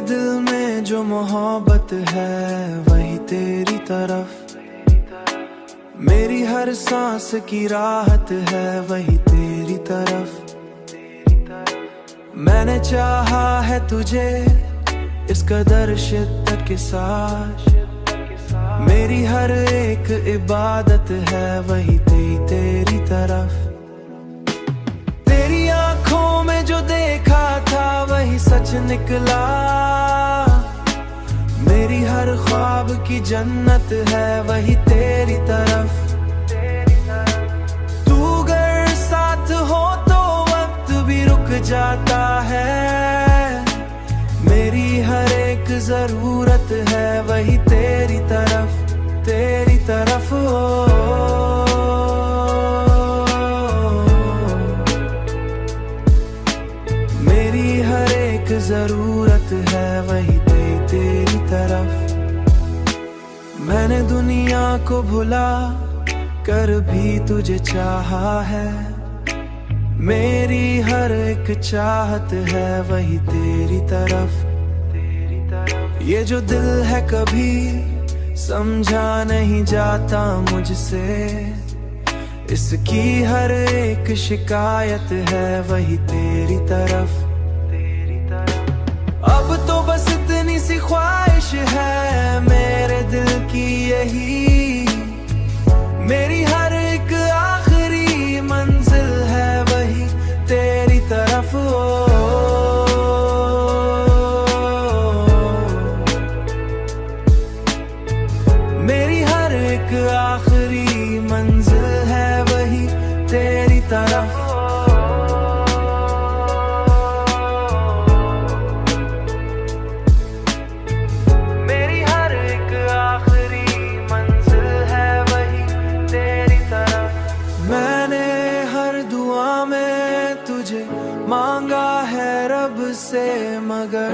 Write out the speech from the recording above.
दिल में जो मोहब्बत है वही तेरी तरफ, मेरी हर सांस की राहत है वही तेरी तरफ। मैंने चाहा है तुझे इस कदर शिद्दत के साथ, मेरी हर एक इबादत है वही तेरी तरफ। तेरी आंखों में जो देखा था वही सच निकला, मेरी हर ख्वाब की जन्नत है वही तेरी तरफ। तू अगर साथ हो तो वक्त भी रुक जाता है, मेरी हर एक जरूरत है वही तेरी तरफ, तेरी तरफ हो। मेरी हर एक जरूरत है वही तेरी तरफ। मैंने दुनिया को भुला कर भी तुझे चाहा है, मेरी हर एक चाहत है वही तेरी तरफ। ये जो दिल है कभी समझा नहीं जाता मुझसे, इसकी हर एक शिकायत है वही तेरी तरफ। अब तो बस इतनी सी ख्वाहिश है मेरे दिल की यही, मेरी हर एक आखिरी मंजिल है वही तेरी तरफ। मेरी हर एक आखिरी मंजिल है वही तेरी तरफ। मेरी हर एक आखिरी मंजिल है वही तेरी तरफ। मैंने हर दुआ में तुझे मांगा है रब से, मगर